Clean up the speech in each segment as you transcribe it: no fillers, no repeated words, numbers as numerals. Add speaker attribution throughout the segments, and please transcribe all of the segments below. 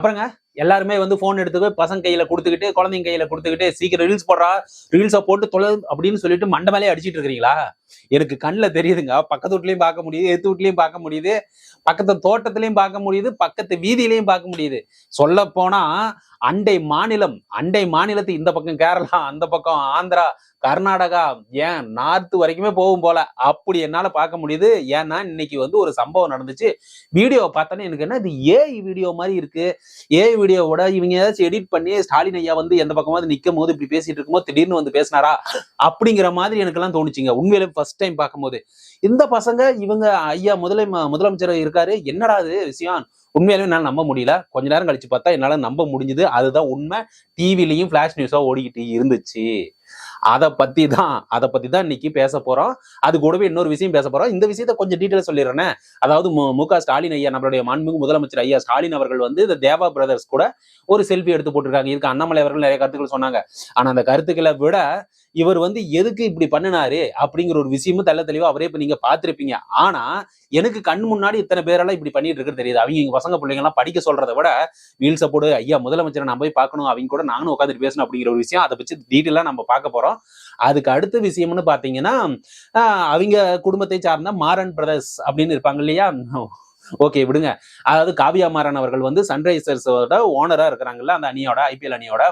Speaker 1: அப்புறங்க எல்லாருமே வந்து போன் எடுத்து பசங்க கையில கொடுத்துக்கிட்டு குழந்தைங்க கையில கொடுத்துக்கிட்டு சீக்கிரம் ரீல்ஸ் போடுறா, ரீல்ஸை போட்டு தொலை அப்படின்னு சொல்லிட்டு மண்டை மேலே அடிச்சிட்டு இருக்கிறீங்களா? எனக்கு கண்ணில் தெரியுதுங்க. பக்கத்து வீட்லயும் பார்க்க முடியுது, எத்து வீட்லயும் பார்க்க முடியுது, பக்கத்து தோட்டத்திலையும் பார்க்க முடியுது, பக்கத்து வீதியிலையும் பார்க்க முடியுது. சொல்ல போனா அண்டை மாநிலத்து இந்த பக்கம் கேரளா, அந்த பக்கம் ஆந்திரா, கர்நாடகா, ஏன் நார்த் வரைக்குமே போகும் போல அப்படி என்னால பார்க்க முடியுது. ஏன்னா இன்னைக்கு வந்து ஒரு சம்பவம் நடந்துச்சு. வீடியோவை பார்த்தோன்னே எனக்கு என்ன இது ஏஐ வீடியோ மாதிரி இருக்கு. ஏஐ வீடியோவோட இவங்க ஏதாச்சும் எடிட் பண்ணி ஸ்டாலின் ஐயா வந்து எந்த பக்கமாவது நிற்கும் போது இப்படி பேசிட்டு இருக்கும்போது திடீர்னு வந்து பேசினாரா அப்படிங்கிற மாதிரி எனக்கு எல்லாம் தோணுச்சுங்க. உண்மையிலே ஃபர்ஸ்ட் டைம் பார்க்கும்போது இந்த பசங்க இவங்க ஐயா முதலமைச்சர் இருக்காரு, என்னடா இது விஷயம் உண்மையாலுமே என்னால நம்ப முடியல. கொஞ்ச நேரம் கழிச்சு பார்த்தா என்னால நம்ப முடிஞ்சுது. அதுதான் உண்மை. டிவிலையும் பிளாஷ் நியூஸா ஓடிக்கிட்டு இருந்துச்சு. அதை பத்தி தான் இன்னைக்கு பேச போறோம். அது கூடவே இன்னொரு விஷயம் பேச போறோம். இந்த விஷயத்த கொஞ்சம் டீட்டெயில் சொல்லிடுறேன். அதாவது மு.க. ஸ்டாலின் ஐயா, நம்மளுடைய மாண்புமிகு முதலமைச்சர் ஐயா ஸ்டாலின் அவர்கள் வந்து இந்த தேவா பிரதர்ஸ் கூட ஒரு செல்ஃபி எடுத்து போட்டிருக்காங்க. இதுக்கு அண்ணாமலை அவர்கள் நிறைய கருத்துக்கள் சொன்னாங்க. ஆனா அந்த கருத்துக்களை விட இவர் வந்து எதுக்கு இப்படி பண்ணினாரு அப்படிங்கிற ஒரு விஷயமும் தெளிவா அவரே இப்ப நீங்க பாத்திருப்பீங்க. ஆனா எனக்கு கண் முன்னாடி இத்தனை பேரெல்லாம் இப்படி பண்ணிட்டு இருக்கிறது தெரியுது. அவங்க பசங்க பிள்ளைங்க எல்லாம் படிக்க சொல்றதை விட வீல்ஸை போடு, ஐயா முதலமைச்சரை நான் போய் பார்க்கணும், அவங்க கூட நானும் உட்காந்துட்டு பேசணும் அப்படிங்கிற ஒரு விஷயம். அதை பற்றி டீட்டெயிலா நம்ம பார்க்க போறோம். அதுக்கு அடுத்த விஷயம்னு பாத்தீங்கன்னா அவங்க குடும்பத்தை சார்ந்த மாறன் பிரதர்ஸ் அப்படின்னு இருப்பாங்க இல்லையா, ஓகே விடுங்க. அதாவது காவியா மாறன் அவர்கள் வந்து சன்ரைசர்ஸோட ஓனரா இருக்கிறாங்கல்ல, அந்த அணியோட ஐபிஎல் அணியோட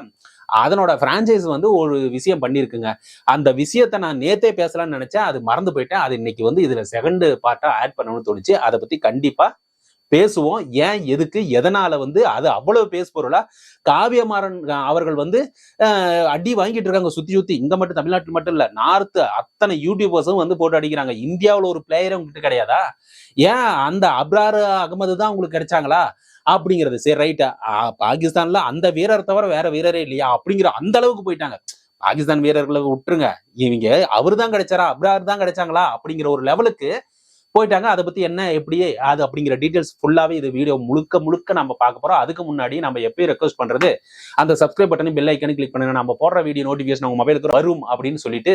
Speaker 1: அதனோட பிரான்சைஸ் வந்து ஒரு விஷயம் பண்ணிருக்குங்க. அந்த விஷயத்த நான் நேத்தே பேசலாம்னு நினைச்சேன், அது மறந்து போயிட்டேன். அது இன்னைக்கு வந்து இதுல செகண்ட் பார்ட்டா ஆட் பண்ணணும்னு தோணுச்சு. அதை பத்தி கண்டிப்பா பேசுவோம். ஏன், எதுக்கு, எதனால வந்து அது அவ்வளவு பேசு பொருளா காவியமாறன் அவர்கள் வந்து அடி வாங்கிட்டு இருக்காங்க சுத்தி. இங்க மட்டும் தமிழ்நாட்டில் மட்டும் இல்ல, நார்த் அத்தனை யூடியூபர்ஸும் வந்து போட்டு அடிக்கிறாங்க. இந்தியாவில் ஒரு பிளேயரை உங்களுக்கு கிடையாதா? ஏன் அந்த அப்ரார் அகமது தான் உங்களுக்கு கிடைச்சாங்களா அப்படிங்கிறது. சரி ரைட், பாகிஸ்தான்ல அந்த வீரரை தவிர வேற வீரரே இல்லையா அப்படிங்கிற அந்த அளவுக்கு போயிட்டாங்க. பாகிஸ்தான் வீரர்களை விட்டுருங்க, இவங்க அவரு தான் கிடைச்சாரா, அப்ரார் தான் கிடைச்சாங்களா அப்படிங்கிற ஒரு லெவலுக்கு போயிட்டாங்க. அதை பத்தி என்ன எப்படி அது அப்படிங்கிற டீடைல்ஸ் ஃபுல்லாவே இது வீடியோ முழுக்க நம்ம பார்க்க போறோம். அதுக்கு முன்னாடி நம்ம எப்பயும் ரெக்வஸ்ட் பண்றது, அந்த சப்ஸ்கிரைப் பட்டனை பெல் ஐக்கனை கிளிக் பண்ணுங்க. நம்ம போடுற வீடியோ நோட்டிபிகேஷன் உங்க மொபைலுக்கு வரும் அப்படின்னு சொல்லிட்டு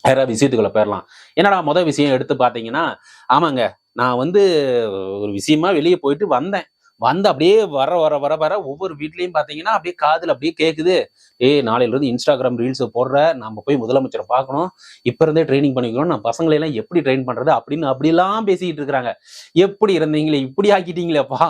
Speaker 1: வேற விஷயத்துக்குள்ள போயிடலாம். என்னடா முதல் விஷயம் எடுத்து பாத்தீங்கன்னா, ஆமாங்க, நான் வந்து ஒரு விஷயமா வெளியே போயிட்டு வந்தேன். அப்படியே வர ஒவ்வொரு வீட்லயும் பாத்தீங்கன்னா அப்படியே காதுல அப்படியே கேக்குது, நாளையில இருந்து இன்ஸ்டாகிராம் ரீல்ஸ் போடுற, நம்ம போய் முதலமைச்சரை பார்க்கணும், இப்ப இருந்தே ட்ரைனிங் பண்ணிக்கணும், நான் பசங்களை எல்லாம் எப்படி ட்ரெயின் பண்றது அப்படின்னு அப்படிலாம் பேசிக்கிட்டு இருக்கிறாங்க. எப்படி இருந்தீங்களே இப்படி ஆக்கிட்டீங்களேப்பா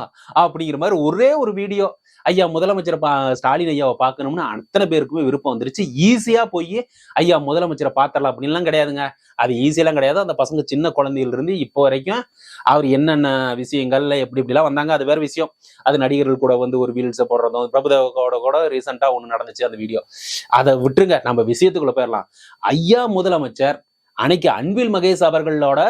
Speaker 1: அப்படிங்கிற மாதிரி ஒரே ஒரு வீடியோ. ஐயா முதலமைச்சரை ஸ்டாலின் ஐயாவை பார்க்கணும்னு அத்தனை பேருக்குமே விருப்பம் வந்துருச்சு. ஈஸியா போய் ஐயா முதலமைச்சரை பார்த்தரலாம் அப்படின்லாம் கிடையாதுங்க. அது ஈஸியெல்லாம் கிடையாது. அந்த பசங்க சின்ன குழந்தையில இருந்து இப்போ வரைக்கும் அவர் என்னென்ன விஷயங்கள்ல எப்படிலாம் வந்தாங்க அது வேற விஷயம். அது நடிகர்கள் கூட வந்து ஒரு வீல்ஸை போடுறதும், பிரபுதேவோட கூட ரீசெண்டா ஒண்ணு நடந்துச்சு அந்த வீடியோ. அதை விட்டுருங்க, நம்ம விஷயத்துக்குள்ள போயிடலாம். ஐயா முதலமைச்சர் அன்னைக்கு அன்பில் மகேஷ் அவர்களோட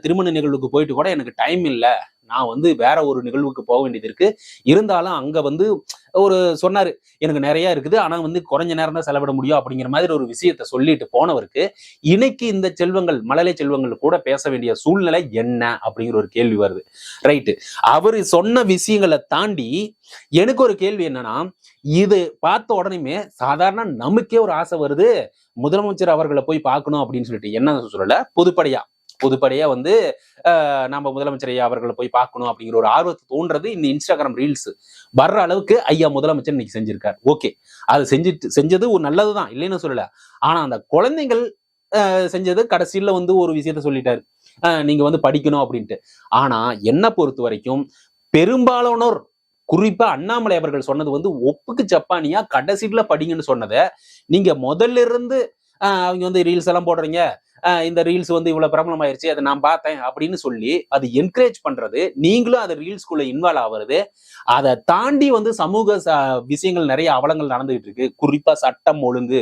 Speaker 1: திருமண நிகழ்வுக்கு போயிட்டு கூட எனக்கு டைம் இல்லை, நான் வந்து வேற ஒரு நிகழ்வுக்கு போக வேண்டியது இருக்கு, இருந்தாலும் அங்க வந்து ஒரு சொன்னாரு, எனக்கு நிறைய இருக்குது, ஆனா வந்து குறைஞ்ச நேரம் தான் செலவிட முடியும் அப்படிங்கிற மாதிரி ஒரு விஷயத்த சொல்லிட்டு போனவருக்கு இன்னைக்கு இந்த செல்வங்கள் மழலை செல்வங்கள் கூட பேச வேண்டிய சூழ்நிலை என்ன அப்படிங்கிற ஒரு கேள்வி வருது. ரைட்டு, அவரு சொன்ன விஷயங்களை தாண்டி எனக்கு ஒரு கேள்வி என்னன்னா, இது பார்த்த உடனே சாதாரண நமக்கே ஒரு ஆசை வருது, முதலமைச்சர் அவர்களை போய் பார்க்கணும் அப்படின்னு சொல்லிட்டு. என்ன சொல்லல, பொதுப்படையா வந்து நம்ம முதலமைச்சர் ஐயா அவர்களை போய் பார்க்கணும் அப்படிங்கிற ஒரு ஆர்வத்தை தோன்றது இந்த இன்ஸ்டாகிராம் ரீல்ஸ் வர்ற அளவுக்கு ஐயா முதலமைச்சர் இன்னைக்கு செஞ்சிருக்காரு. ஓகே, அது செஞ்சது ஒரு நல்லதுதான், இல்லைன்னு சொல்லல. ஆனா அந்த குழந்தைகள் செஞ்சது கடைசியில வந்து ஒரு விஷயத்த சொல்லிட்டாரு, நீங்க வந்து படிக்கணும் அப்படின்ட்டு. ஆனா என்ன பொறுத்த வரைக்கும் பெரும்பாலானோர், குறிப்பா அண்ணாமலை அவர்கள் சொன்னது வந்து ஒப்புக்கு ஜப்பானியா கடைசியில படிங்கன்னு சொன்னதை நீங்க முதல்ல இருந்து அவங்க வந்து ரீல்ஸ் எல்லாம் போடுறீங்க, இந்த ரீல்ஸ் வந்து இவ்வளவு பிரபலம் ஆயிருச்சு, அதை நான் பார்த்தேன் அப்படின்னு சொல்லி அது என்கரேஜ் பண்றது, நீங்களும் அதை ரீல்ஸ்குள்ள இன்வால்வ் ஆகுறது, அதை தாண்டி வந்து சமூக விஷயங்கள் நிறைய அவலங்கள் நடந்துகிட்டு இருக்கு. குறிப்பா சட்டம் ஒழுங்கு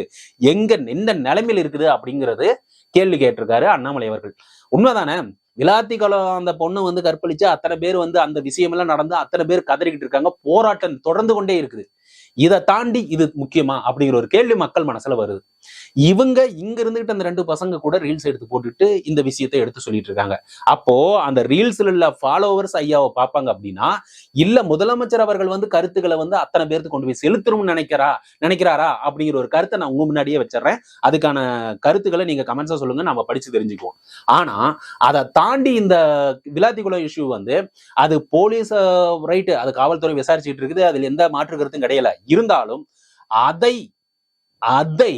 Speaker 1: எங்க எந்த நிலைமையில் இருக்குது அப்படிங்கிறது கேள்வி கேட்டிருக்காரு அண்ணாமலை அவர்கள். உண்மைதானே? விளாத்திக்குளம் அந்த பொண்ணு வந்து கற்பழிச்சு அத்தனை பேர் வந்து அந்த விஷயமெல்லாம் நடந்து அத்தனை பேர் கதறிக்கிட்டு இருக்காங்க. போராட்டம் தொடர்ந்து கொண்டே இருக்குது. இதை தாண்டி இது முக்கியமா அப்படிங்கிற ஒரு கேள்வி மக்கள் மனசுல வருது. இவங்க இங்க இருந்துகிட்டு அந்த 2 பசங்க கூட ரீல்ஸ் எடுத்து போட்டுட்டு இந்த விஷயத்தை எடுத்து சொல்லிட்டு இருக்காங்க. அப்போ அந்த ரீல்ஸ்ல உள்ள ஃபாலோவர்ஸ் ஐயாவை பார்ப்பாங்க அப்படின்னா, இல்ல முதலமைச்சர் அவர்கள் வந்து கருத்துக்களை வந்து அத்தனை பேருக்கு கொண்டு போய் செலுத்தணும்னு நினைக்கிறாரா அப்படிங்கிற ஒரு கருத்தை நான் உங்க முன்னாடியே வச்சிடறேன். அதுக்கான கருத்துக்களை நீங்க கமெண்ட்ஸா சொல்லுங்க, நம்ம படிச்சு தெரிஞ்சுக்குவோம். ஆனா அதை தாண்டி இந்த விளாத்திக்குளம் இஷ்யூ வந்து அது போலீஸ் ரைட்டு, அது காவல்துறை விசாரிச்சுட்டு இருக்குது, அதுல எந்த மாற்று கருத்தும் கிடையல. இருந்தாலும் அதை அதை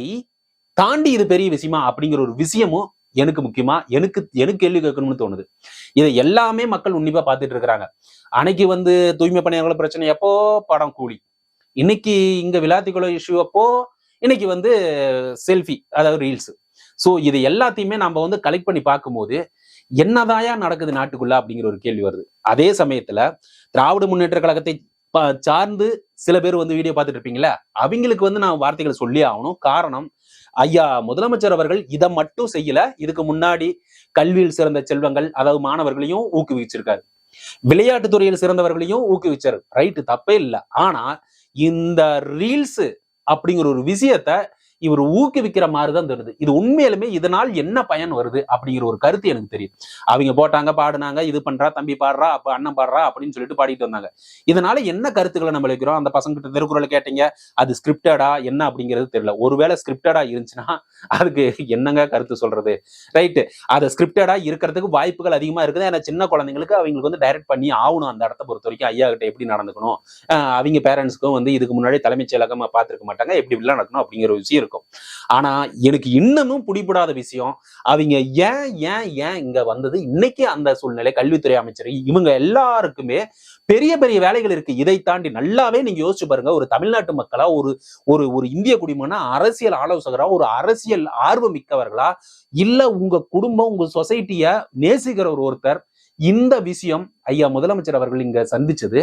Speaker 1: தாண்டி இது பெரிய விஷயமா அப்படிங்கிற ஒரு விஷயமும் எனக்கு முக்கியமா எனக்கு கேள்வி கேட்கணும்னு தோணுது. இதை எல்லாமே மக்கள் உன்னிப்பா பார்த்துட்டு இருக்கிறாங்க. அன்னைக்கு வந்து தூய்மை பணியாளர்கள் பிரச்சனை அப்போ படம் கூலி, இன்னைக்கு இங்க விளாத்திக்குளம் இஷ்யூ அப்போ இன்னைக்கு வந்து செல்ஃபி, அதாவது ரீல்ஸ். ஸோ இது எல்லாத்தையுமே நம்ம வந்து கலெக்ட் பண்ணி பார்க்கும்போது என்னதாயா நடக்குது நாட்டுக்குள்ள அப்படிங்கிற ஒரு கேள்வி வருது. அதே சமயத்துல திராவிட முன்னேற்ற கழகத்தை சார்ந்து சில பேர் வந்து வீடியோ பார்த்துட்டு இருப்பீங்களா, அவங்களுக்கு வந்து நான் வார்த்தைகளை சொல்லி ஆகணும். காரணம், ஐயா முதலமைச்சர் அவர்கள் இதை மட்டும் செய்யல, இதுக்கு முன்னாடி கல்வியில் சிறந்த செல்வங்கள், அதாவது மாணவர்களையும் ஊக்குவிச்சிருக்காரு, விளையாட்டுத்துறையில் சிறந்தவர்களையும் ஊக்குவிச்சாரு. ரைட்டு, தப்பே இல்லை. ஆனா இந்த ரீல்ஸ் அப்படிங்கிற ஒரு விஷயத்த இவர் ஊக்குவிக்கிற மாதிரிதான் தருது. இது உண்மையிலுமே இதனால் என்ன பயன் வருது அப்படிங்கிற ஒரு கருத்து எனக்கு தெரியும். அவங்க போட்டாங்க, பாடுனாங்க, இது பண்றா, தம்பி பாடுறா, அப்ப அண்ணன் பாடுறா அப்படின்னு சொல்லிட்டு பாடிட்டு வந்தாங்க. இதனால என்ன கருத்துக்களை நம்ம வைக்கிறோம்? அந்த பசங்க கிட்ட திருக்குறள் கேட்டீங்க, அது ஸ்கிரிப்டடா என்ன அப்படிங்கிறது தெரியல. ஒருவேளை ஸ்கிரிப்டடா இருந்துச்சுன்னா அதுக்கு என்னங்க கருத்து சொல்றது? ரைட்டு, அது ஸ்கிரிப்டடா இருக்கிறதுக்கு வாய்ப்புகள் அதிகமா இருக்குது. ஏன்னா சின்ன குழந்தைங்களுக்கு அவங்களுக்கு வந்து டைரக்ட் பண்ணி ஆகணும். அந்த இடத்த பொறுத்த வரைக்கும் ஐயா கிட்ட எப்படி நடந்துக்கணும், அவங்க பேரண்ட்ஸ்க்கும் வந்து இதுக்கு முன்னாடி தலைமைச் செயலகமா பார்த்திருக்க மாட்டாங்க, எப்படி இப்படிலாம் நடக்கணும் அப்படிங்கிற ஒரு விஷயம் இருக்கும். ஆனா எனக்கு இன்னமும் பிடிபடாத விஷயம், அவங்க ஏன் இங்க வந்தது. இன்னைக்கு அந்த சூழ்நிலை, கல்வித்துறை அமைச்சர் இவங்க எல்லாருக்குமே பெரிய பெரிய வேலைகள் இருக்கு. இதை தாண்டி நல்லாவே நீங்க யோசிச்சு பாருங்க, ஒரு தமிழ்நாட்டு மக்களா, ஒரு இந்திய குடிமகனா, அரசியல் ஆலோசகரா, ஒரு அரசியல் ஆர்வம் மிக்கவர்களா, இல்ல உங்க குடும்பம், உங்க சொசைட்டிய நேசிக்கிற ஒருத்தர், இந்த விஷயம் ஐயா முதலமைச்சர் அவர்கள் இங்க சந்திச்சது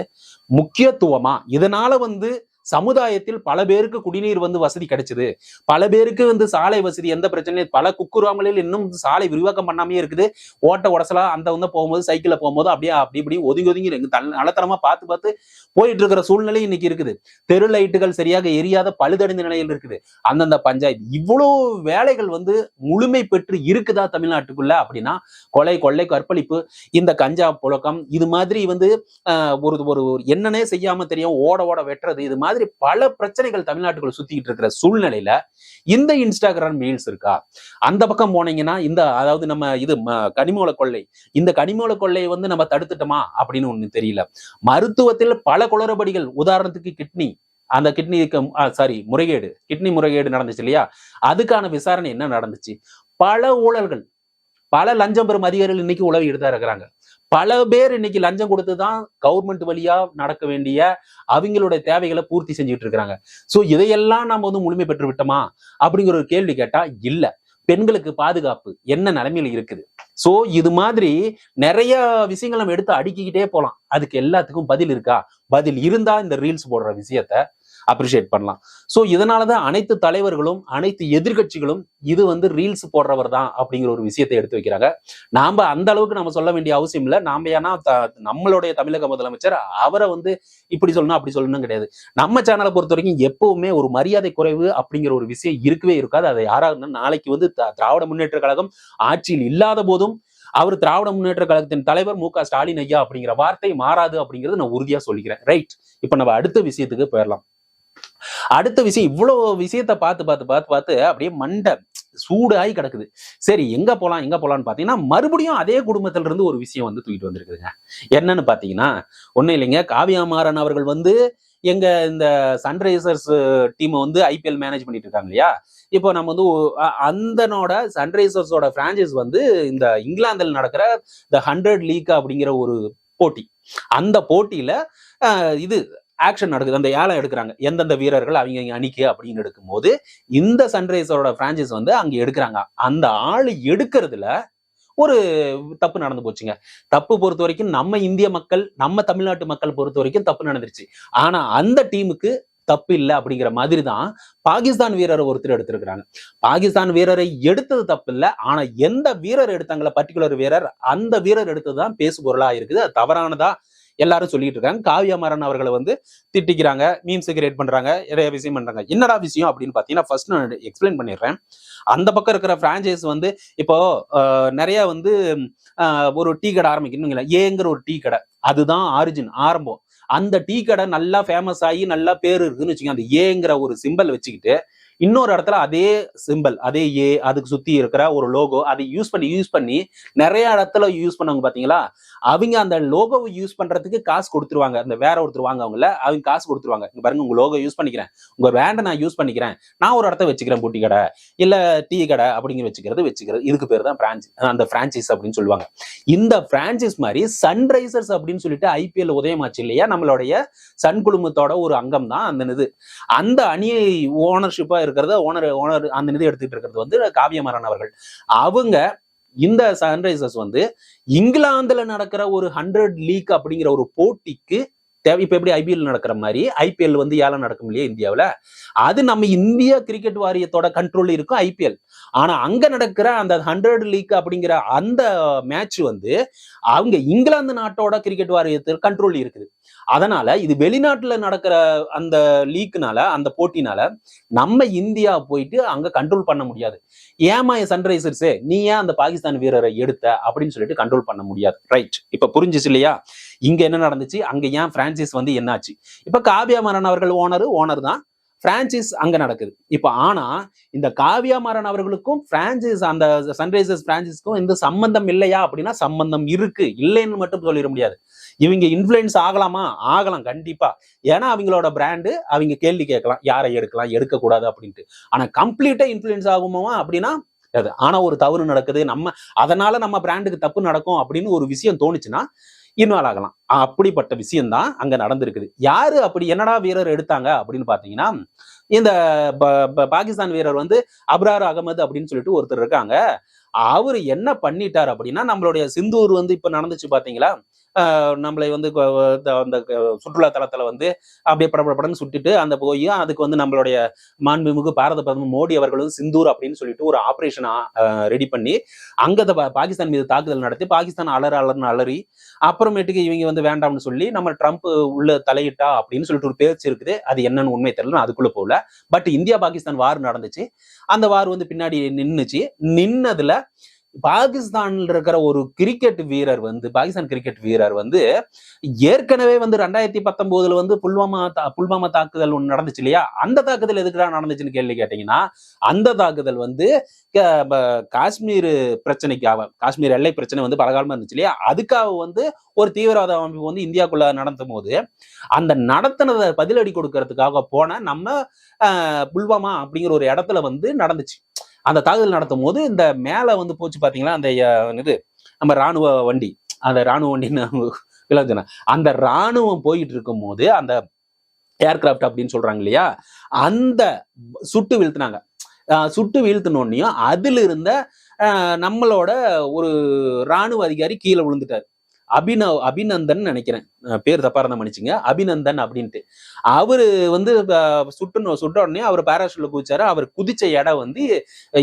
Speaker 1: முக்கியத்துவமா? இதனால வந்து சமுதாயத்தில் பல பேருக்கு குடிநீர் வந்து வசதி கிடைச்சது, பல பேருக்கு வந்து சாலை வசதி எந்த பிரச்சனையும், பல குக்கிராமங்களில் இன்னும் சாலை விரிவாக்கம் பண்ணாமே இருக்குது. ஓட்ட உடசலா அந்த வந்து போகும்போது, சைக்கிள்ல போகும்போது அப்படியே அப்படி ஒதுங்கி நலத்தனமா பார்த்து போயிட்டு இருக்கிற சூழ்நிலை இன்னைக்கு இருக்குது. தெரு லைட்டுகள் சரியாக எரியாத பழுதடைந்த நிலையில் இருக்குது அந்தந்த பஞ்சாயத்து. இவ்வளவு வேலைகள் வந்து முழுமை பெற்று இருக்குதா தமிழ்நாட்டுக்குள்ள அப்படின்னா, கொலை, கொள்ளை, கற்பழிப்பு, இந்த கஞ்சா புழக்கம், இது மாதிரி வந்து ஒரு என்னன்னே செய்யாம தெரியும் ஓட வெட்டுறது, இது மாதிரி பல பிரச்சனைகள் தமிழ்நாட்டுக்குள்ள சுத்திக்கிட்டு இருக்கிற சூழ்நிலையில இந்த இன்ஸ்டாகிராம் ரீல்ஸ் இருக்கா? அந்த பக்கம் போனீங்கன்னா இந்த, அதாவது நம்ம இது கனிமூல கொள்ளை, இந்த கனிமூல கொள்ளையை வந்து நம்ம தடுத்துட்டோமா அப்படின்னு ஒண்ணு தெரியல. மருத்துவத்தில் பல குளறுபடிகள், உதாரணத்துக்கு கிட்னி, அந்த கிட்னி முறைகேடு நடந்துச்சு இல்லையா, அதுக்கான விசாரணை என்ன நடந்துச்சு? பல ஊழல்கள், பல லஞ்சம் பெறும் அதிகாரிகள் இன்னைக்கு உளவிட்டு தான் இருக்கிறாங்க. பல பேர் இன்னைக்கு லஞ்சம் கொடுத்துதான் கவர்மெண்ட் வழியா நடக்க வேண்டிய அவங்களுடைய தேவைகளை பூர்த்தி செஞ்சுட்டு இருக்கிறாங்க. சோ இதையெல்லாம் நம்ம வந்து முழுமை பெற்று விட்டோமா அப்படிங்கிற ஒரு கேள்வி கேட்டா இல்ல. பெண்களுக்கு பாதுகாப்பு என்ன நிலைமையில இருக்குது? சோ இது மாதிரி நிறைய விஷயங்கள் நம்ம எடுத்து அடுக்கிக்கிட்டே போலாம். அதுக்கு எல்லாத்துக்கும் பதில் இருக்கா? பதில் இருந்தா இந்த ரீல்ஸ் போடுற விஷயத்த அப்ரிஷியேட் பண்ணலாம். சோ இதனாலதான் அனைத்து தலைவர்களும், அனைத்து எதிர்கட்சிகளும் இது வந்து ரீல்ஸ் போடுறவர் தான் அப்படிங்கிற ஒரு விஷயத்தை எடுத்து வைக்கிறாங்க. நாம அந்த அளவுக்கு நம்ம சொல்ல வேண்டிய அவசியம் இல்லை. நாம ஏன்னா நம்மளுடைய தமிழக முதலமைச்சர் அவரை வந்து இப்படி சொல்லணும் அப்படி சொல்லணும் கிடையாது. நம்ம சேனலை பொறுத்த வரைக்கும் எப்பவுமே ஒரு மரியாதை குறைவு அப்படிங்கிற ஒரு விஷயம் இருக்கவே இருக்காது. அதை யாராவது நாளைக்கு வந்து திராவிட முன்னேற்ற கழகம் ஆட்சியில் இல்லாத போதும் அவர் திராவிட முன்னேற்ற கழகத்தின் தலைவர் மு.க. ஸ்டாலின் ஐயா அப்படிங்கிற வார்த்தை மாறாது அப்படிங்கிறது நான் உறுதியா சொல்லிக்கிறேன். ரைட், இப்ப நம்ம அடுத்த விஷயத்துக்கு போயிடலாம். அடுத்த விஷயம், இவ்வளவு விஷயத்த பார்த்து அப்படியே மண்டை சூடாகி கிடக்குது. சரி, எங்க போலாம்னு பாத்தீங்கன்னா, மறுபடியும் அதே குடும்பத்துல இருந்து ஒரு விஷயம் வந்து தூக்கிட்டு வந்திருக்குதுங்க. என்னன்னு பாத்தீங்கன்னா, ஒண்ணும் இல்லைங்க, காவியா மாறன் அவர்கள் வந்து எங்க இந்த சன்ரைசர்ஸ் டீமை வந்து IPL மேனேஜ் பண்ணிட்டு இருக்காங்க இல்லையா. இப்போ நம்ம வந்து அந்தனோட சன்ரைசர்ஸோட பிரான்சைஸ் வந்து இந்த இங்கிலாந்தில் நடக்கிற த 100 லீக் அப்படிங்கிற ஒரு போட்டி. அந்த போட்டியில இது ஆக்ஷன் நடக்குது. அந்த ஏலம் எடுக்கிறாங்க, எந்தெந்த வீரர்கள் அவங்க அணிக்கு அப்படின்னு எடுக்கும் போது இந்த சன்ரைசரோட பிரான்சைஸ் வந்து அங்க எடுக்கிறாங்க. அந்த ஆளு எடுக்கிறதுல ஒரு தப்பு நடந்து போச்சுங்க. தப்பு பொறுத்த வரைக்கும் நம்ம இந்திய மக்கள், நம்ம தமிழ்நாட்டு மக்கள் பொறுத்த வரைக்கும் தப்பு நடந்துருச்சு. ஆனா அந்த டீமுக்கு தப்பு இல்லை அப்படிங்கிற மாதிரி தான் பாகிஸ்தான் வீரரை ஒருத்தர் எடுத்திருக்கிறாங்க. பாகிஸ்தான் வீரரை எடுத்தது தப்பு இல்லை, ஆனா எந்த வீரர் எடுத்தாங்களா பர்டிகுலர் வீரர், அந்த வீரர் எடுத்ததுதான் பேசு பொருளா இருக்குது. அது தவறானதா எல்லாரும் சொல்லிட்டு இருக்காங்க. காவ்யா மாறன் அவர்களை வந்து திட்டிக்கிறாங்க, மீம்ஸ் கிரியேட் பண்றாங்க, நிறைய விஷயம் பண்றாங்க. என்னடா விஷயம் அப்படின்னு பாத்தீங்கன்னா, ஃபர்ஸ்ட் நான் எக்ஸ்பிளைன் பண்ணிடுறேன். அந்த பக்கம் இருக்கிற பிரான்ச்சைஸ் வந்து இப்போ நிறைய வந்து ஒரு டீ கடை ஆரம்பிக்கணும், ஏங்கிற ஒரு டீ கடை, அதுதான் ஆரிஜின் ஆரம்பம். அந்த டீ கடை நல்லா ஃபேமஸ் ஆகி நல்லா பேர் இருக்குன்னு வச்சுக்கோங்க. அந்த ஏங்கிற ஒரு சிம்பல் வச்சுக்கிட்டு இன்னொரு இடத்துல அதே சிம்பிள், அதே ஏ, அதுக்கு சுத்தி இருக்கிற ஒரு லோகோ, அதை யூஸ் பண்ணி நிறைய இடத்துல யூஸ் பண்ணவங்க பாத்தீங்களா, அவங்க அந்த லோகோவை யூஸ் பண்றதுக்கு காசு கொடுத்துருவாங்க. அந்த வேற ஒருத்தர் வாங்கவங்கள அவங்க காசு கொடுத்துருவாங்க. இங்க பாருங்க, உங்க லோகோ யூஸ் பண்ணிக்கிறேன், உங்க பிராண்டை நான் யூஸ் பண்ணிக்கிறேன், நான் ஒரு இடத்த வச்சுக்கிறேன், பூட்டி கடை இல்ல டீ கடை அப்படிங்கிற வச்சுக்கிறது. இதுக்கு பேர் தான் பிரான்ச், அந்த பிரான்ச்சைஸ் அப்படின்னு சொல்லுவாங்க. இந்த பிரான்ச்சைஸ் மாதிரி சன்ரைசர்ஸ் அப்படின்னு சொல்லிட்டு ஐபிஎல் உதயமாச்சு இல்லையா, நம்மளுடைய சன் குழுமத்தோட ஒரு அங்கம் தான் அந்த இது. அந்த அணியை ஓனர்ஷிப்பா இருக்கிறத ஓனர் அந்த நிதி எடுத்துட்டு இருக்கிறது வந்து காவ்யா மாறன் அவர்கள். அவங்க இந்த சன்ரைசர்ஸ் வந்து இங்கிலாந்துல நடக்கிற ஒரு 100 லீக் அப்படிங்கிற ஒரு போட்டிக்கு இப்ப எப்படி ஐபிஎல் நடக்கிற மாதிரி ஐபிஎல் வந்து ஏலம் நடக்கும் இல்லையா இந்தியாவில், அது நம்ம இந்திய கிரிக்கெட் வாரியத்தோட கண்ட்ரோல் இருக்கும் ஐபிஎல். ஆனா அங்க நடக்கிற அந்த 100 லீக் அப்படிங்கிற அந்த மேட்ச் வந்து அவங்க இங்கிலாந்து நாட்டோட கிரிக்கெட் வாரியத்தில் கண்ட்ரோல் இருக்குது. அதனால இது வெளிநாட்டுல நடக்கிற அந்த லீக்னால, அந்த போட்டினால நம்ம இந்தியா போயிட்டு அங்க கண்ட்ரோல் பண்ண முடியாது. ஏமா சன்ரைசர்ஸே நீ ஏன் அந்த பாகிஸ்தான் வீரரை எடுத்த அப்படின்னு சொல்லிட்டு கண்ட்ரோல் பண்ண முடியாது. ரைட், இப்ப புரிஞ்சுச்சு இல்லையா இங்க என்ன நடந்துச்சு, அங்க ஏன் பிரான்சைஸ் வந்து என்னாச்சு. இப்ப காவ்யா மாறன் அவர்கள் ஓனர் தான், பிரான்சைஸ் அங்க நடக்குது. இப்ப ஆனா இந்த காவ்யா மாறன் அவர்களுக்கும் பிரான்சைஸ் அந்த சன்ரைசர்ஸ் பிரான்சைஸ்க்கும் இந்த சம்பந்தம் இல்லையா அப்படின்னா சம்பந்தம் இருக்கு, இல்லைன்னு மட்டும் சொல்லிட முடியாது. இவங்க இன்ஃபுளுன்ஸ் ஆகலாமா, ஆகலாம் கண்டிப்பா. ஏன்னா அவங்களோட பிராண்டு, அவங்க கேள்வி கேட்கலாம், யாரை எடுக்கலாம் எடுக்க கூடாது அப்படின்ட்டு. ஆனா கம்ப்ளீட்டா இன்ஃபுளுன்ஸ் ஆகுமா அப்படின்னா ஆனா ஒரு தவறு நடக்குது, அதனால நம்ம பிராண்டுக்கு தப்பு நடக்கும் அப்படின்னு ஒரு விஷயம் தோணுச்சுன்னா இன்வால்வ் ஆகலாம். அப்படிப்பட்ட விஷயம் தான் அங்க நடந்திருக்குது. யாரு அப்படி என்னடா வீரர் எடுத்தாங்க அப்படின்னு பாத்தீங்கன்னா, இந்த பாகிஸ்தான் வீரர் வந்து அப்ரார் அகமது அப்படின்னு சொல்லிட்டு ஒருத்தர் இருக்காங்க. அவரு என்ன பண்ணிட்டார் அப்படின்னா, நம்மளுடைய சிந்தூர் வந்து இப்ப நடந்துச்சு பாத்தீங்களா, நம்மளை வந்து அந்த சுற்றுலா தலத்துல வந்து அப்படியே படப்படன்னு சுட்டுட்டு அந்த போய் அதுக்கு வந்து நம்மளுடைய மாண்புமிகு பாரத பிரதமர் மோடி அவர்களும் சிந்தூர் அப்படின்னு சொல்லிட்டு ஒரு ஆபரேஷன் ரெடி பண்ணி அங்க பாகிஸ்தான் மீது தாக்குதல் நடத்தி பாகிஸ்தான் அலறி அப்புறமேட்டுக்கு இவங்க வந்து வேண்டாம்னு சொல்லி நம்ம ட்ரம்ப் உள்ள தலையிட்டா அப்படின்னு சொல்லிட்டு ஒரு பேச்சு இருக்குது. அது என்னன்னு உண்மை தெரியல, அதுக்குள்ள போகல. பட் இந்தியா பாகிஸ்தான் வார் நடந்துச்சு. அந்த வார் வந்து பின்னாடி நின்னதுல பாகிஸ்தான்ல இருக்கிற ஒரு கிரிக்கெட் வீரர் வந்து, பாகிஸ்தான் கிரிக்கெட் வீரர் வந்து ஏற்கனவே வந்து 2019 வந்து புல்வாமா தாக்குதல் ஒன்று நடந்துச்சு இல்லையா, அந்த தாக்குதல் எதுக்குடா நடந்துச்சுன்னு கேள்வி கேட்டீங்கன்னா, அந்த தாக்குதல் வந்து காஷ்மீர் பிரச்சனைக்காக, காஷ்மீர் எல்லை பிரச்சனை வந்து பலகாலமா இருந்துச்சு இல்லையா, அதுக்காக வந்து ஒரு தீவிரவாத அமைப்பு வந்து இந்தியாவுக்குள்ள நடத்தும் போது அந்த நடத்தினதை பதிலடி கொடுக்கறதுக்காக போன நம்ம புல்வாமா அப்படிங்கிற ஒரு இடத்துல வந்து நடந்துச்சு. அந்த தாக்குதல் நடத்தும் போது இந்த மேல வந்து போச்சு பாத்தீங்களா, அந்த இது நம்ம ராணுவ வண்டி, அந்த ராணுவ வண்டின்னு அந்த ராணுவம் போயிட்டு இருக்கும் போது அந்த ஏர்கிராப்ட் அப்படின்னு சொல்றாங்க இல்லையா, அந்த சுட்டு வீழ்த்தினாங்க. சுட்டு வீழ்த்தினோன்னையும் அதுல இருந்த நம்மளோட ஒரு ராணுவ அதிகாரி கீழே விழுந்துட்டாரு. அபிநந்தன் நினைக்கிறேன், பேர் தப்பா இருந்தா மன்னிச்சுங்க, அபிநந்தன் அப்படின்ட்டு. அவரு வந்து சுட்ட உடனே அவர் பாராசூட்ல குதிச்சாரு. அவர் குதிச்ச இடம் வந்து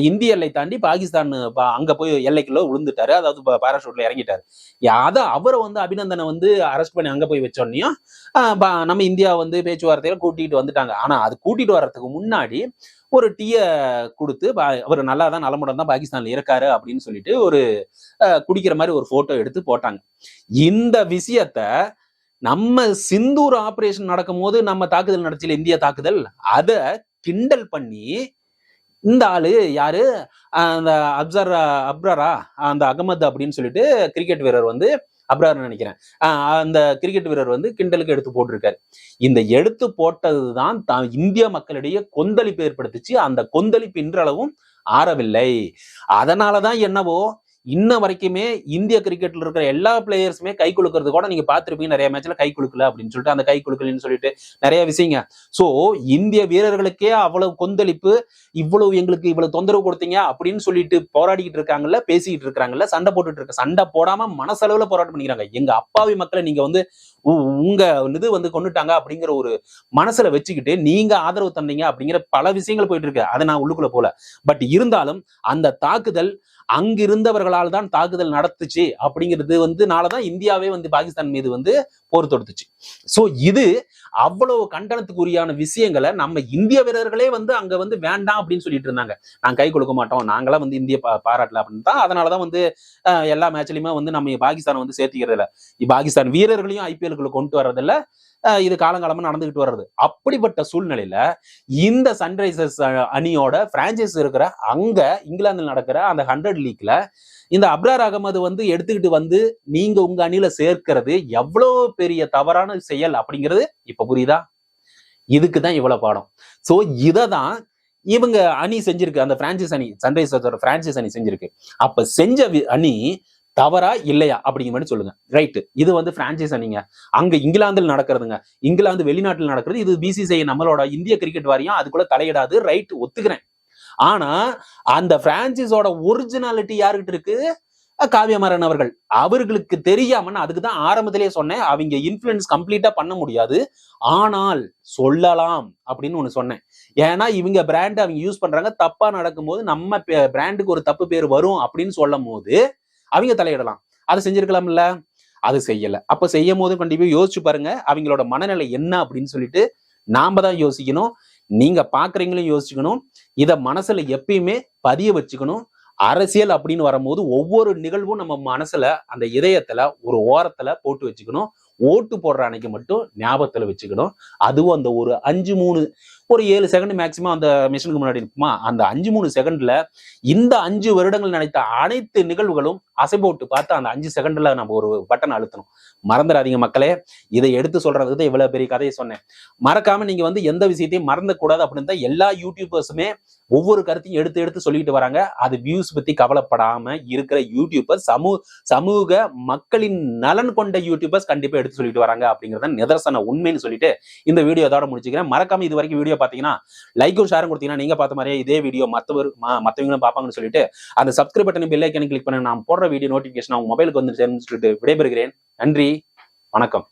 Speaker 1: இந்திய எல்லை தாண்டி பாகிஸ்தான் அங்க போய் எல்லைக்குள்ள விழுந்துட்டாரு, அதாவது பாராசூட்ல இறங்கிட்டாரு. அவரை வந்து அபிநந்தனை வந்து அரெஸ்ட் பண்ணி அங்க போய் வச்சோடனையும் நம்ம இந்தியா வந்து பேச்சுவார்த்தையில கூட்டிட்டு வந்துட்டாங்க. ஆனா அது கூட்டிட்டு வர்றதுக்கு முன்னாடி ஒரு டீய கொடுத்து அவர் நல்லாதான் நலமுடன் தான் பாகிஸ்தான்ல இருக்காரு அப்படின்னு சொல்லிட்டு ஒரு குடிக்கிற மாதிரி ஒரு போட்டோ எடுத்து போட்டாங்க. இந்த விஷயத்த நம்ம சிந்தூர் ஆபரேஷன் நடக்கும் போது நம்ம தாக்குதல் நடச்சல, இந்திய தாக்குதல், அத கிண்டல் பண்ணி இந்த ஆளு யாரு, அந்த அப்ராரா அந்த அகமது அப்படின்னு சொல்லிட்டு கிரிக்கெட் வீரர் வந்து, அப்ரார் நினைக்கிறேன், அந்த கிரிக்கெட் வீரர் வந்து கிண்டலுக்கு எடுத்து போட்டிருக்காரு. இந்த எடுத்து போட்டதுதான் இந்திய மக்களிடையே கொந்தளிப்பு ஏற்படுத்துச்சு. அந்த கொந்தளிப்பு இன்றளவும் ஆறவில்லை. அதனாலதான் என்னவோ இன்ன வரைக்குமே இந்திய கிரிக்கெட்ல இருக்கிற எல்லா பிளேயர்ஸுமே கை குலுக்கிறது கூட நீங்க பாத்திருப்பீங்க, நிறைய மேட்ச்ல கை குலுக்கல அப்படின்னு சொல்லிட்டு, அந்த கை குலுக்கலன்னு சொல்லிட்டு நிறைய விஷயங்க. சோ இந்திய வீரர்களுக்கே அவ்வளவு கொந்தளிப்பு, எங்களுக்கு இவ்வளவு தொந்தரவு கொடுத்தீங்க அப்படின்னு சொல்லிட்டு போராடிக்கிட்டு இருக்காங்கல்ல, பேசிக்கிட்டு இருக்காங்கல்ல, சண்டை போடாம மனசளவுல போராட்டம் பண்ணிக்கிறாங்க. எங்க அப்பாவி மக்களை நீங்க வந்து உங்க இது வந்து கொண்டுட்டாங்க அப்படிங்கிற ஒரு மனசுல வச்சுக்கிட்டு நீங்க ஆதரவு தந்தீங்க அப்படிங்கிற பல விஷயங்கள் போயிட்டு இருக்கு. அதை நான் உள்ளுக்குள்ள போல. பட் இருந்தாலும் அந்த தாக்குதல் அங்கிருந்தவர்களால் தான் தாக்குதல் நடத்துச்சு அப்படிங்கிறது நாலதான் இந்தியாவே பாகிஸ்தான் மீது போர் தொடுத்துச்சு. சோ இது அவ்வளவு கண்டனத்துக்குரியான விஷயங்களை நம்ம இந்திய வீரர்களே அங்க வேண்டாம் அப்படின்னு சொல்லிட்டு இருந்தாங்க. நாங்க கை கொடுக்க மாட்டோம், நாங்களாம் இந்திய பாராட்டல அப்படின்னு தான். அதனாலதான் எல்லா மேட்ச்லயுமே நம்ம பாகிஸ்தான் சேர்த்திக்கிறது இல்ல, பாகிஸ்தான் வீரர்களையும் ஐபிஎல்குள்ள கொண்டு வர்றதில்ல. இது காலங்காலமா நடந்துகிட்டு வர்றது. அப்படிப்பட்ட சூழ்நிலையில இந்த சன்ரைசர்ஸ் அணியோட பிரான்சைஸ் இருக்கிற அங்க இங்கிலாந்துல நடக்கிற அந்த 100 லீக்ல இந்த அப்ரார் அகமது எடுத்துக்கிட்டு நீங்க உங்க அணியில சேர்க்கிறது எவ்வளவு பெரிய தவறான செயல் அப்படிங்கிறது இப்ப புரியுதா? இதுக்குதான் இவ்வளவு பாடம். சோ இததான் இவங்க அணி செஞ்சிருக்கு, அந்த பிரான்சைஸ் அணி, சன்ரைசர்ஸோட பிரான்சைஸ் அணி செஞ்சிருக்கு. அப்ப செஞ்ச அணி தவறா இல்லையா அப்படிங்கிற மாதிரி சொல்லுங்க. ரைட், இது பிரான்சைஸ் அணிங்க, அங்க இங்கிலாந்துல நடக்கிறதுங்க, இங்கிலாந்து வெளிநாட்டில் நடக்கிறது. இது பிசிசிஐ நம்மளோட இந்திய கிரிக்கெட் வாரியம் அதுக்குள்ள தலையிடாது. ரைட், ஒத்துக்கிறேன். ஆனா அந்த பிரான்சைஸோட ஒரிஜினாலிட்டி யாருக்கிட்ட இருக்கு? காவியமாறன் அவர்கள். அவர்களுக்கு தெரியாம, அதுக்குதான் ஆரம்பத்திலேயே சொன்னேன், அவங்க இன்ஃபுளுன்ஸ் கம்ப்ளீட்டா பண்ண முடியாது, ஆனால் சொல்லலாம் அப்படின்னு ஒண்ணு சொன்னேன். ஏன்னா இவங்க பிராண்ட் அவங்க யூஸ் பண்றாங்க, தப்பா நடக்கும்போது நம்ம பிராண்டுக்கு ஒரு தப்பு பேர் வரும் அப்படின்னு சொல்லும் போது அவங்க தலையிடலாம். அதை செஞ்சிருக்கலாம்ல, அது செய்யல. அப்ப செய்யும் போது கண்டிப்பா யோசிச்சு பாருங்க அவங்களோட மனநிலை என்ன அப்படின்னு சொல்லிட்டு நாம தான் யோசிக்கணும். நீங்க பாக்குறீங்களும் யோசிச்சுக்கணும். இத மனசுல எப்பயுமே பதிய வச்சுக்கணும். அரசியல் அப்படின்னு வரும்போது ஒவ்வொரு நிகழ்வும் நம்ம மனசுல, அந்த இதயத்துல ஒரு ஓரத்துல போட்டு வச்சுக்கணும். ஓட்டு போடுற அன்னைக்கு மட்டும் ஞாபகத்துல வச்சுக்கணும். அதுவும் அந்த ஒரு 7 செகண்ட் மேக்சிமம் அந்த மிஷினுக்கு முன்னாடி இருக்குமா, அந்த 5-3 செகண்ட்ல இந்த 5 வருடங்கள் நினைத்த அனைத்து நிகழ்வுகளும் அசை போட்டு பார்த்து அந்த 5 செகண்ட்ல நம்ம ஒரு பட்டன் அழுத்தணும். மறந்துடாதீங்க மக்களே. இதை எடுத்து சொல்றதுக்கு தான் இவ்வளவு பெரிய கதையை சொன்னேன். மறக்காம நீங்க எந்த விஷயத்தையும் மறந்துக்கூடாது அப்படின்னு தான் எல்லா யூடியூபர்ஸுமே ஒவ்வொரு கருத்தையும் எடுத்து எடுத்து சொல்லிட்டு வராங்க. அது வியூஸ் பத்தி கவலைப்படாம இருக்கிற யூடியூபர்ஸ், சமூக மக்களின் நலன் கொண்ட யூடியூபர்ஸ் கண்டிப்பா எடுத்து சொல்லிட்டு வராங்க அப்படிங்கறத நிதர்சன உண்மைன்னு சொல்லிட்டு இந்த வீடியோ அதோட முடிச்சுக்கிறேன். மறக்காம இது வரைக்கும் வீடியோ பாத்தீங்கன்னா லைக்கும் ஷேரும் கொடுத்தீங்கன்னா நீங்க பார்த்த மாதிரியே இதே வீடியோ மத்தவங்களும் பார்ப்பாங்கன்னு சொல்லிட்டு அந்த சப்ஸ்கிரைப் பட்டன் பெல் ஐகானை கிளிக் பண்ணி நான் போடுற வீடியோ நோட்டிபிகேஷன் அவங்க மொபைலுக்கு வந்து சேர்ந்து விடைபெறுகிறேன். நன்றி, வணக்கம்.